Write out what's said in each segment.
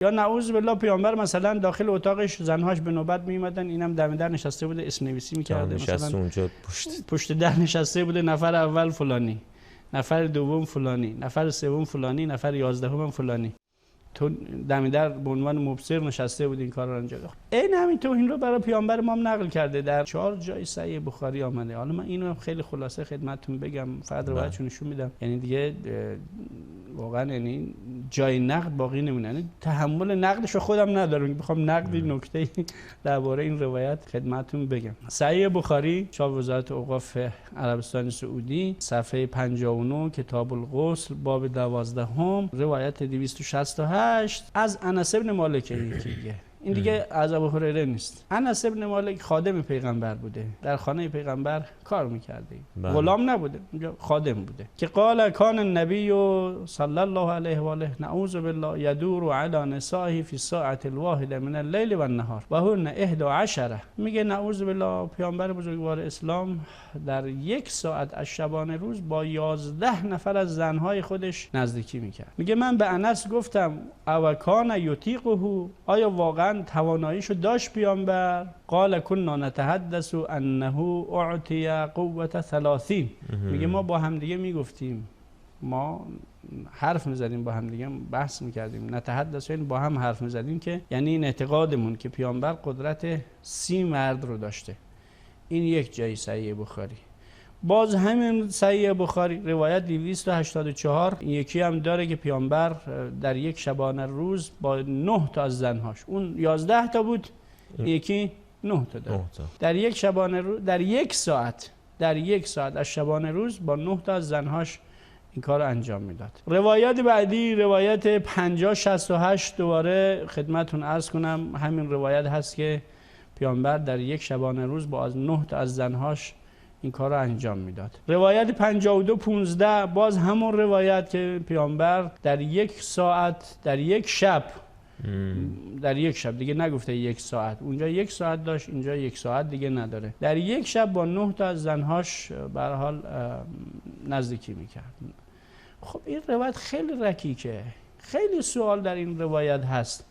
یا نعوذ بالله پیامبر مثلا داخل اتاقش زنهاش به نوبت میومدن، اینم دم در نشسته بوده اسم نویسی میکرده، مثلا اونجا پشت در نشسته بوده، نفر اول فلانی، نفر دوم فلانی، نفر سوم فلانی، نفر 11م فلانی، تو دم در به عنوان مبصر نشسته بود این کار رو انجام داد. این همین توهین رو برای پیامبر ما نقل کرده، در 4 جای صحیح بخاری آمده. حالا من اینو خیلی خلاصه خدمتتون بگم، فقط روایتشو نشون میدم، یعنی دیگه واقعا یعنی جای نقد باقی نمونه، یعنی تحمل نقدش رو خودم ندارم بخوام نقدی نکته درباره این روایت خدمتتون بگم. صحیح بخاری، چاپ وزارت اوقاف عربستان سعودی، صفحه 59، کتاب الغسل، باب 12، روایت 268 از انس بن مالک. این دیگه از ابو هریره نیست. انس بن مالک خادم پیغمبر بوده، در خانه پیغمبر کار میکرده، غلام نبوده، اونجا خادم بوده. که قال کان النبی صلی الله علیه و آله نعوذ بالله یدور علی نسائه فی الساعه الواحده من الليل و النهار و هن 11. میگه نعوذ بالله پیامبر بزرگوار اسلام در 1 ساعت از شبانه روز با 11 نفر از زنهای خودش نزدیکی میکرد. میگه من به انس گفتم او کان یطیقه، آیا واقعا تواناییشو داشت پیامبر؟ قال كنا نتحدث انه اعطي قوه 30. میگه ما با هم دیگه میگفتیم، ما حرف میزدیم با هم دیگه، بحث میکردیم، نتحدث یعنی با هم حرف میزدیم، که یعنی این اعتقادمون که پیامبر قدرت 30 مرد رو داشته. این یک جای صحیح بخاری. باز همین صحیح بخاری روایت 284 این یکی هم داره که پیامبر در 1 شبانه روز با 9 تا از زنهاش، اون 11 تا بود، یکی 9 تا داره. در 1 شبانه روز، در 1 ساعت، در 1 ساعت از شبانه روز با 9 تا از زنهاش این کار رو انجام میداد. روایت بعدی روایت 5068 دوباره خدمتون عرض کنم، همین روایت هست که پیامبر در 1 شبانه روز با از 9 تا از زنهاش این کار رو انجام میداد. روایت 5215 باز همون روایت که پیامبر در 1 ساعت، در 1 شب، در 1 شب دیگه نگفته 1 ساعت، اونجا 1 ساعت داشت، اینجا 1 ساعت دیگه نداره، در 1 شب با 9 تا از زنهاش به هر حال نزدیکی میکرد. خب این روایت خیلی رکیکه، خیلی سوال در این روایت هست.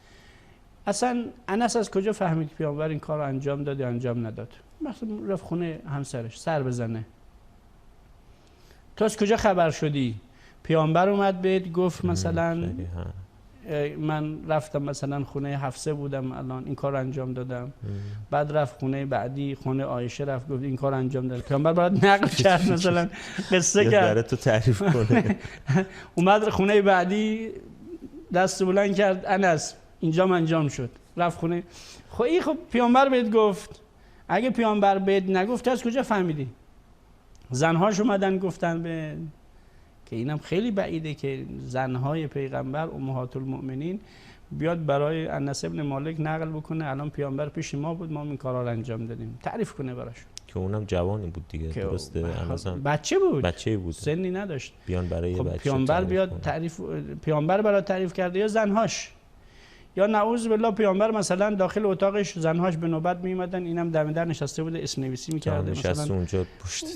اصلا انس از کجا فهمید پیامبر این کار رو انجام داد یا انجام نداد؟ مثلا رفت خونه همسرش سر بزنه، تو از کجا خبر شدی؟ پیامبر اومد بهت گفت مثلا من رفتم مثلا خونه حفصه بودم الان این کار انجام دادم، بعد رفت خونه بعدی، خونه عایشه رفت گفت این کار انجام داد، پیامبر برات نقل کرد مثلا قصه کرد برات تو تعریف کنه. اومد خونه بعدی دست بلند کرد انس اینجا انجام شد، رفت خونه. خب پیامبر بهت گفت، اگه پیامبر بهت نگفت از کجا فهمیدی؟ زنهاش اومدن گفتن به که اینم خیلی بعیده که زنهای پیغمبر امهات المؤمنین بیاد برای انس بن مالک نقل بکنه الان پیامبر پیش ما بود ما این کارا رو انجام دادیم، تعریف کنه براش، که اونم جوانی بود دیگه، درسته؟ بچه بود، سنی نداشت. بیان برای خب بچه پیامبر بیاد تعریف، پیامبر برای تعریف کرده یا زنهاش؟ یا نعوذ بالله پیامبر مثلا داخل اتاقش زنهاش به نوبت میومدن، اینم دم در نشسته بوده اسم نویسی میکرده، مثلا اونجا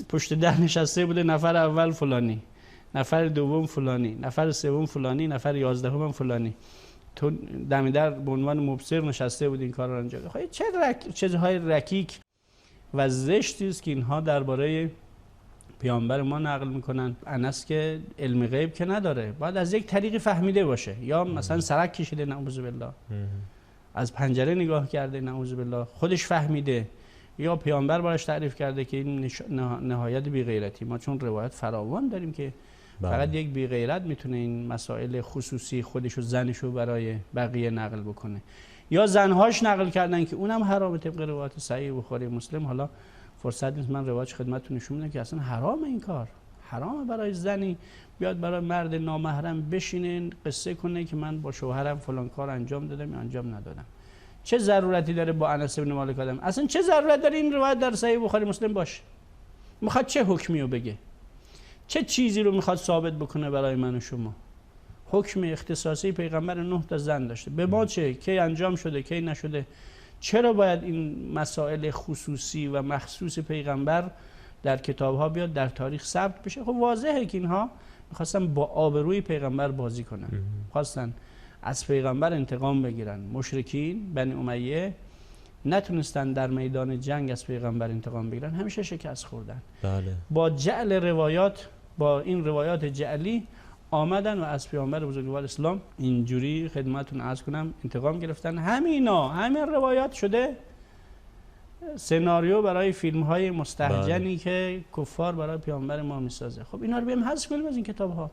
پشت در نشسته بوده، نفر اول فلانی، نفر دوم فلانی، نفر سوم فلانی، نفر 11م فلانی، تو دم در به عنوان مبصر نشسته بود این کار رو انجام داد. چه چیزهای رکیک و زشتی است که اینها درباره پیامبر ما نقل میکنن. انس که علم غیب که نداره، باید از یک طریقی فهمیده باشه، یا مثلا سرک کشیده نعوذ بالله، از پنجره نگاه کرده نعوذ بالله، خودش فهمیده، یا پیامبر براش تعریف کرده که این نهایت بی‌غیرتی. ما چون روایت فراوان داریم که فقط یک بی‌غیرت میتونه این مسائل خصوصی خودشو زنشو برای بقیه نقل بکنه، یا زنهاش نقل کردن که اونم حرامه طبق روایت صحیح بخاری مسلم. حالا فرصت نیست من روایت خدمتتون نشون بدم که اصلا حرام، این کار حرامه برای زنی بیاد برای مرد نامحرم بشینه قصه کنه که من با شوهرم فلان کار انجام دادم یا انجام ندادم. چه ضرورتی داره با انس بن مالک آدم؟ اصلا چه ضرورت داره این روایت در صحیح بخاری مسلم باشه؟ میخواد چه حکمی رو بگه؟ چه چیزی رو میخواد ثابت بکنه برای من و شما؟ حکم اختصاصی پیغمبر 9 تا زن داشته، به ما چه؟ کی انجام شده کی نشده؟ چرا باید این مسائل خصوصی و مخصوص پیغمبر در کتاب‌ها بیاد در تاریخ ثبت بشه؟ خب واضحه که اینها می‌خواستن با آبروی پیغمبر بازی کنن، خواستن از پیغمبر انتقام بگیرن. مشرکین بنی امیه نتونستن در میدان جنگ از پیغمبر انتقام بگیرن، همیشه شکست خوردن. بله. با جعل روایات، با این روایات جعلی آمدن و از پیامبر بزرگوار اسلام اینجوری خدمتتون عرض کنم انتقام گرفتن. همین روایات شده سناریو برای فیلم های مستهجنی که کفار برای پیامبر ما میسازه. خب اینا رو بیام حذف کنیم از این کتاب ها.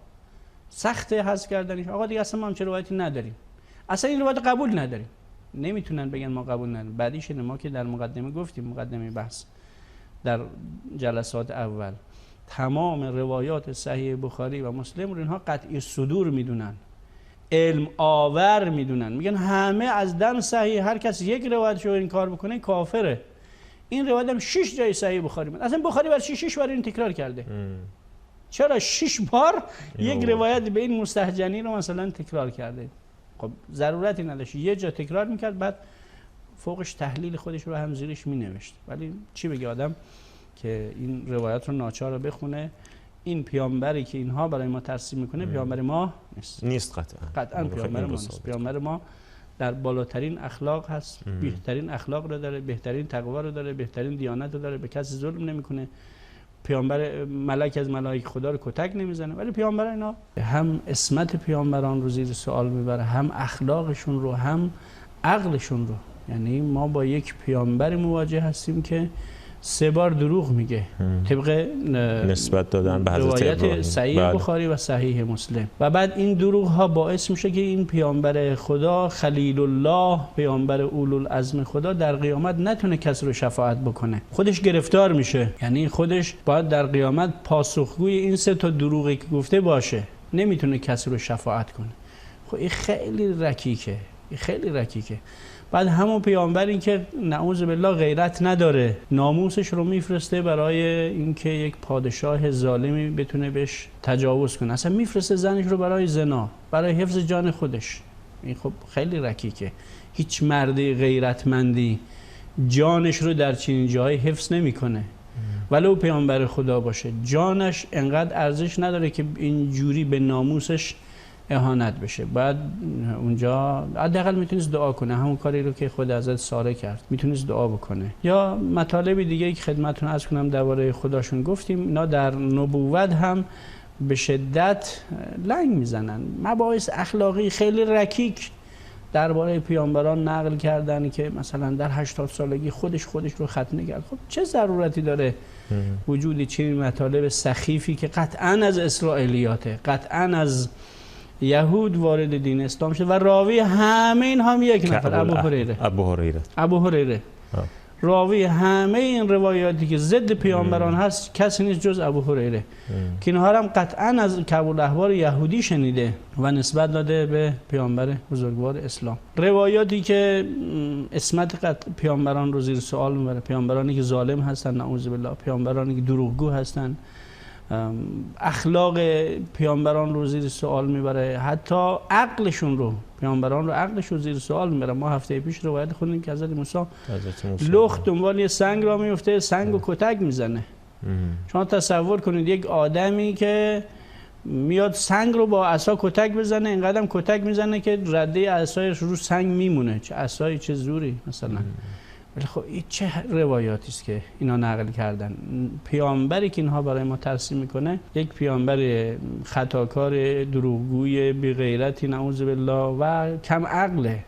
سخته حذف کردنش. آقا دیگه اصلا ما هم چه روایتی نداریم، اصلا این روایت قبول نداریم. نمیتونن بگن ما قبول نداریم. بعدیش ما که در مقدمه گفتیم، مقدمه بحث در جلسات اول، تمام روایات صحیح بخاری و مسلم رو اینها قطعی صدور میدونن، علم آور میدونن، میگن همه از دم صحیح، هر کس یک روایت رو این کار بکنه کافره. این روایت هم 6 جای صحیح بخاری بود. اصلا بخاری برای 6 بار این تکرار کرده. چرا 6 بار یک روایت به این مستهجنی رو مثلا تکرار کرده؟ خب ضرورتی نداشت، یه جا تکرار میکرد بعد فوقش تحلیل خودش رو هم زیرش مینوشت. ولی چی بگه آدم که این روایت رو ناچار بخونه؟ این پیامبری که اینها برای ما ترسیم میکنه پیامبر ما نیست قطعا پیامبر ما نیست. پیامبر ما در بالاترین اخلاق هست، بهترین اخلاق رو داره، بهترین تقوا رو داره، بهترین دیانت رو داره، به کسی ظلم نمیکنه. پیامبر ملک از ملائکه خدا رو کتک نمیزنه. ولی پیامبر اینا هم عصمت پیامبران رو زیر سوال میبره، هم اخلاقشون رو، هم عقلشون رو. یعنی ما با یک پیامبر مواجه هستیم که 3 بار دروغ میگه طبق نسبت دادن به حضرت روایت صحیح بخاری و صحیح مسلم. و بعد این دروغ ها باعث میشه که این پیامبر خدا خلیل الله، پیامبر اولوالعزم خدا، در قیامت نتونه کسی رو شفاعت بکنه، خودش گرفتار میشه. یعنی خودش باید در قیامت پاسخگوی این 3 تا دروغی که گفته باشه، نمیتونه کسی رو شفاعت کنه. خب این خیلی رکیکه، خیلی رکیکه. بعد همون پیامبری که نعوذ بالله غیرت نداره، ناموسش رو میفرسته برای اینکه یک پادشاه ظالمی بتونه بهش تجاوز کنه، اصلا میفرسته زنش رو برای زنا، برای حفظ جان خودش. این خب خیلی رکیکه. هیچ مردی غیرتمندی جانش رو در چنین جایی حفظ نمیکنه، ولو پیامبر خدا باشه. جانش انقدر ارزش نداره که اینجوری به ناموسش اهانت بشه. بعد اونجا حداقل میتونست دعا کنه، همون کاری رو که خود حضرت ساره کرد، میتونست دعا بکنه. یا مطالب دیگه که خدمتتون عرض کنم درباره خداشون گفتیم، اینا در نبوت هم به شدت لنگ میزنن. مباحث اخلاقی خیلی رکیک درباره پیامبران نقل کردن که مثلا در 80 سالگی خودش رو ختنه کرد. خب چه ضرورتی داره وجود چنین مطالب سخیفی که قطعا از اسرائیلیاته، قطعا از یهود وارد دین اسلام شد و راوی همه این هم یک نفر، ابو هریره. راوی همه این روایاتی که ضد پیامبران هست کسی نیست جز ابو هریره که اینها هم قطعا از کعب الاحبار یهودی شنیده و نسبت داده به پیامبر بزرگوار اسلام. روایاتی که عصمت پیامبران رو زیر سوال میبره، پیامبرانی که ظالم هستن نعوذ بالله، پیامبرانی که دروغگو هستن، اخلاق پیامبران رو زیر سوال میبره، حتی عقلشون رو، پیامبران رو عقلشون رو زیر سوال میبره. ما هفته پیش روایت خوندیم که حضرت موسی لخت دنبال یه سنگ را میفته، سنگ رو کتک میزنه. شما تصور کنید یک آدمی که میاد سنگ رو با عصا کتک بزنه، اینقدر کتک میزنه که رده عصایش رو سنگ میمونه. چه عصایی، چه زوری مثلا. ولی خب این چه روایاتی است که اینا نقل کردن. پیامبری که اینها برای ما ترسیم میکنه یک پیامبر خطاکار، دروغگوی، بی غیرتی نعوذ بالله و کم عقله.